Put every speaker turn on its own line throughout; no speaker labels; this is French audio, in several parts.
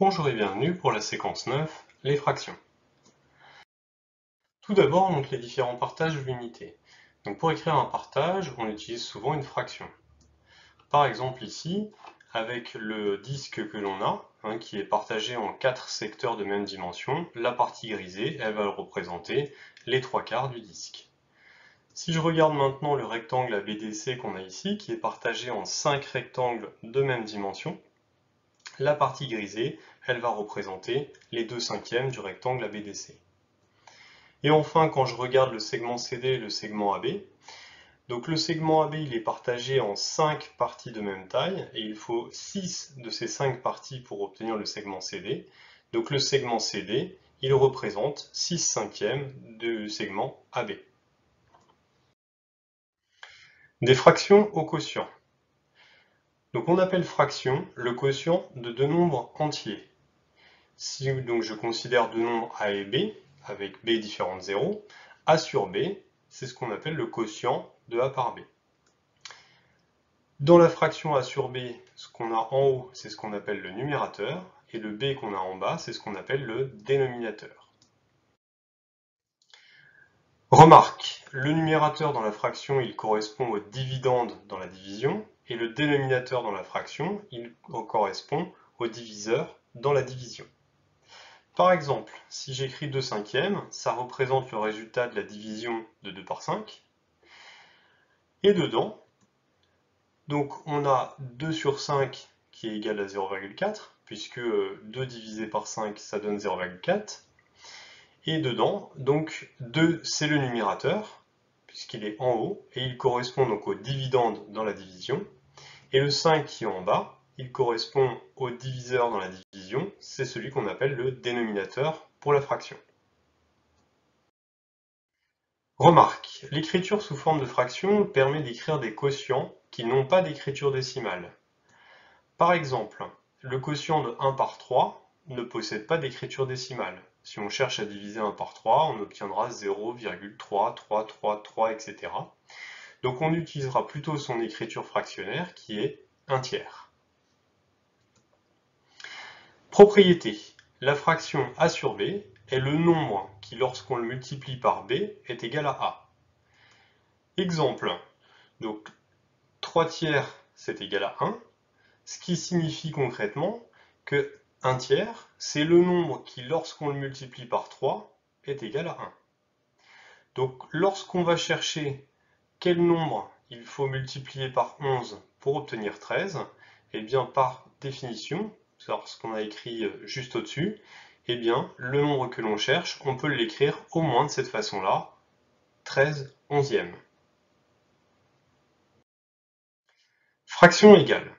Bonjour et bienvenue pour la séquence 9, les fractions. Tout d'abord, donc les différents partages de l'unité. Donc pour écrire un partage, on utilise souvent une fraction. Par exemple ici, avec le disque que l'on a, qui est partagé en 4 secteurs de même dimension, la partie grisée, elle va représenter les 3/4 du disque. Si je regarde maintenant le rectangle ABDC qu'on a ici, qui est partagé en 5 rectangles de même dimension, la partie grisée, elle va représenter les 2/5 du rectangle ABDC. Et enfin, quand je regarde le segment CD et le segment AB, donc le segment AB il est partagé en 5 parties de même taille, et il faut 6 de ces 5 parties pour obtenir le segment CD. Donc le segment CD, il représente 6/5 du segment AB. Des fractions au quotient. Donc on appelle fraction le quotient de deux nombres entiers. Si donc je considère deux nombres A et B, avec B différent de 0, A sur B, c'est ce qu'on appelle le quotient de A par B. Dans la fraction A sur B, ce qu'on a en haut, c'est ce qu'on appelle le numérateur, et le B qu'on a en bas, c'est ce qu'on appelle le dénominateur. Remarque, le numérateur dans la fraction, il correspond au dividende dans la division, et le dénominateur dans la fraction, il correspond au diviseur dans la division. Par exemple, si j'écris 2/5, ça représente le résultat de la division de 2 par 5. Et dedans, donc on a 2 sur 5 qui est égal à 0,4, puisque 2 divisé par 5, ça donne 0,4. Et dedans, donc 2 c'est le numérateur, puisqu'il est en haut, et il correspond donc au dividende dans la division. Et le 5 qui est en bas, il correspond au diviseur dans la division, c'est celui qu'on appelle le dénominateur pour la fraction. Remarque, l'écriture sous forme de fraction permet d'écrire des quotients qui n'ont pas d'écriture décimale. Par exemple, le quotient de 1 par 3 ne possède pas d'écriture décimale. Si on cherche à diviser 1 par 3, on obtiendra 0,3333, etc. Donc on utilisera plutôt son écriture fractionnaire qui est 1/3. Propriété. La fraction A sur B est le nombre qui, lorsqu'on le multiplie par B, est égal à A. Exemple, donc 3/3 c'est égal à 1, ce qui signifie concrètement que 1/3 c'est le nombre qui, lorsqu'on le multiplie par 3, est égal à 1. Donc lorsqu'on va chercher quel nombre il faut multiplier par 11 pour obtenir 13, eh bien par définition, c'est ce qu'on a écrit juste au-dessus, eh bien le nombre que l'on cherche, on peut l'écrire au moins de cette façon-là, 13 onzièmes. Fraction égale.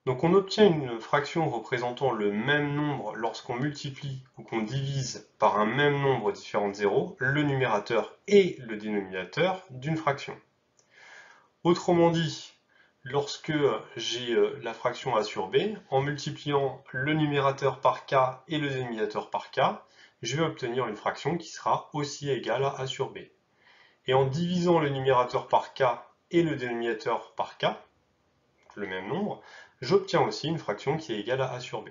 Donc on obtient une fraction représentant le même nombre lorsqu'on multiplie ou qu'on divise par un même nombre différent de 0, le numérateur et le dénominateur d'une fraction. Autrement dit, lorsque j'ai la fraction A sur B, en multipliant le numérateur par K et le dénominateur par K, je vais obtenir une fraction qui sera aussi égale à A sur B. Et en divisant le numérateur par K et le dénominateur par K, le même nombre, j'obtiens aussi une fraction qui est égale à A sur B.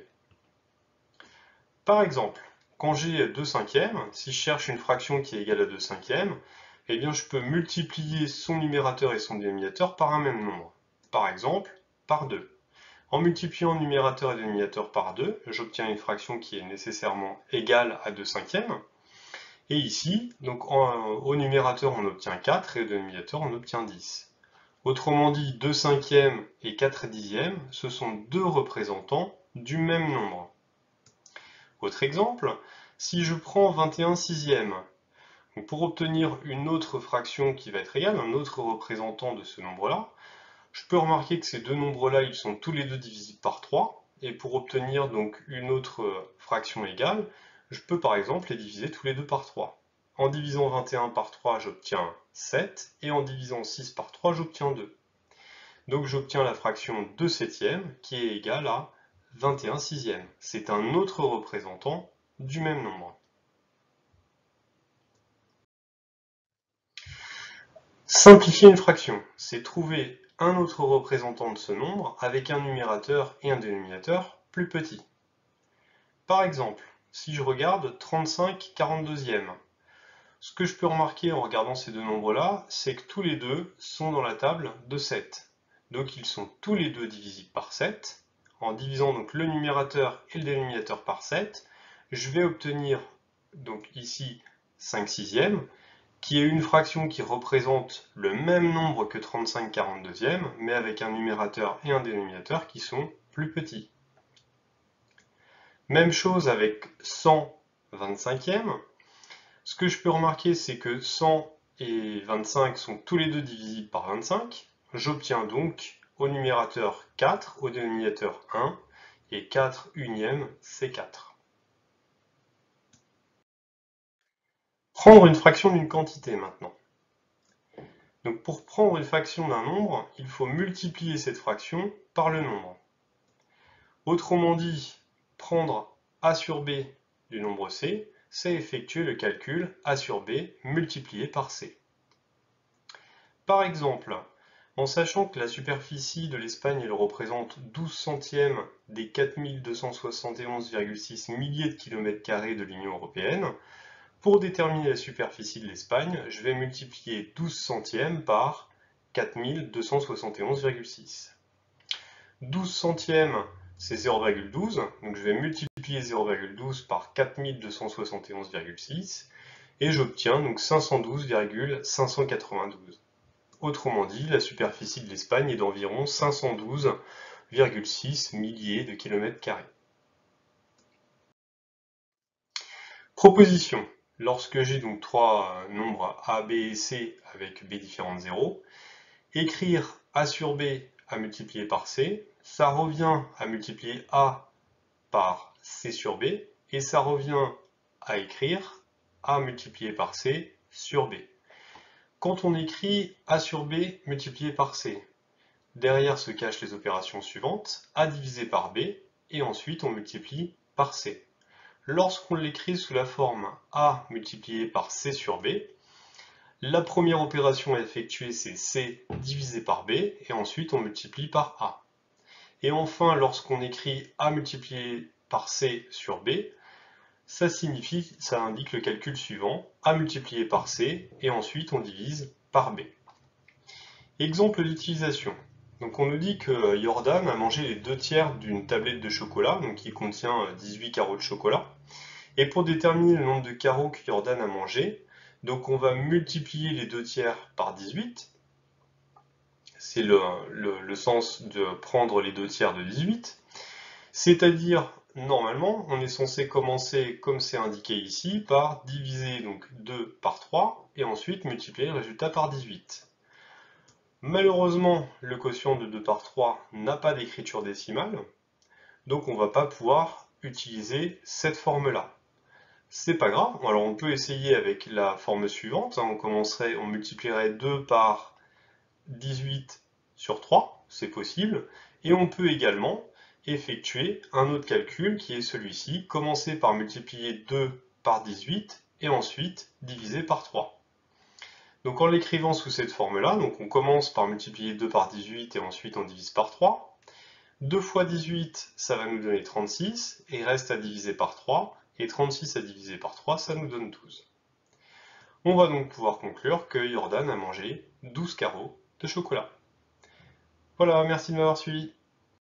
Par exemple, quand j'ai 2/5, si je cherche une fraction qui est égale à 2/5, eh bien je peux multiplier son numérateur et son dénominateur par un même nombre. Par exemple, par 2. En multipliant numérateur et dénominateur par 2, j'obtiens une fraction qui est nécessairement égale à 2/5. Et ici, donc au numérateur on obtient 4 et au dénominateur on obtient 10. Autrement dit, 2/5 et 4/10, ce sont deux représentants du même nombre. Autre exemple, si je prends 21/6, pour obtenir une autre fraction qui va être égale, un autre représentant de ce nombre-là, je peux remarquer que ces deux nombres-là, ils sont tous les deux divisibles par 3, et pour obtenir donc une autre fraction égale, je peux par exemple les diviser tous les deux par 3. En divisant 21 par 3, j'obtiens 7, et en divisant 6 par 3, j'obtiens 2. Donc j'obtiens la fraction 2/7 qui est égale à 21/6. C'est un autre représentant du même nombre. Simplifier une fraction, c'est trouver un autre représentant de ce nombre avec un numérateur et un dénominateur plus petit. Par exemple, si je regarde 35 42e, ce que je peux remarquer en regardant ces deux nombres-là, c'est que tous les deux sont dans la table de 7. Donc ils sont tous les deux divisibles par 7. En divisant donc le numérateur et le dénominateur par 7, je vais obtenir donc ici 5 sixièmes, qui est une fraction qui représente le même nombre que 35 42e, mais avec un numérateur et un dénominateur qui sont plus petits. Même chose avec 100 25e. Ce que je peux remarquer, c'est que 100 et 25 sont tous les deux divisibles par 25. J'obtiens donc au numérateur 4, au dénominateur 1, et 4 unièmes, c'est 4. Prendre une fraction d'une quantité maintenant. Donc pour prendre une fraction d'un nombre, il faut multiplier cette fraction par le nombre. Autrement dit, prendre a sur b du nombre c, c'est effectuer le calcul a sur b multiplié par c. Par exemple, en sachant que la superficie de l'Espagne elle représente 12 centièmes des 4271,6 milliers de kilomètres carrés de l'Union européenne, pour déterminer la superficie de l'Espagne, je vais multiplier 12 centièmes par 4271,6. 12 centièmes, c'est 0,12, donc je vais multiplier 0,12 par 4271,6, et j'obtiens donc 512,592. Autrement dit, la superficie de l'Espagne est d'environ 512,6 milliers de kilomètres carrés. Proposition. Lorsque j'ai donc trois nombres a, b et c avec b différentes de 0, écrire a sur b à multiplier par c, ça revient à multiplier a par c sur b, et ça revient à écrire a multiplié par c sur b. Quand on écrit a sur b multiplié par c, derrière se cachent les opérations suivantes, a divisé par b, et ensuite on multiplie par c. Lorsqu'on l'écrit sous la forme a multiplié par c sur b, la première opération à effectuer c'est c divisé par b, et ensuite on multiplie par a. Et enfin, lorsqu'on écrit a multiplié par c sur b, ça indique le calcul suivant, a multiplié par c, et ensuite on divise par b. Exemple d'utilisation. Donc on nous dit que Jordan a mangé les 2/3 d'une tablette de chocolat, donc qui contient 18 carreaux de chocolat. Et pour déterminer le nombre de carreaux que Jordan a mangé, donc on va multiplier les 2/3 par 18. C'est le sens de prendre les 2/3 de 18. C'est-à-dire, normalement, on est censé commencer, comme c'est indiqué ici, par diviser donc 2 par 3, et ensuite multiplier le résultat par 18. Malheureusement, le quotient de 2 par 3 n'a pas d'écriture décimale, donc on ne va pas pouvoir utiliser cette forme-là. C'est pas grave, alors on peut essayer avec la forme suivante, on multiplierait 2 par 18 sur 3, c'est possible, et on peut également effectuer un autre calcul qui est celui-ci, commencer par multiplier 2 par 18 et ensuite diviser par 3. Donc en l'écrivant sous cette forme-là, donc on commence par multiplier 2 par 18 et ensuite on divise par 3. 2 fois 18, ça va nous donner 36, et reste à diviser par 3, et 36 à diviser par 3, ça nous donne 12. On va donc pouvoir conclure que Jordan a mangé 12 carreaux de chocolat. Voilà, merci de m'avoir suivi.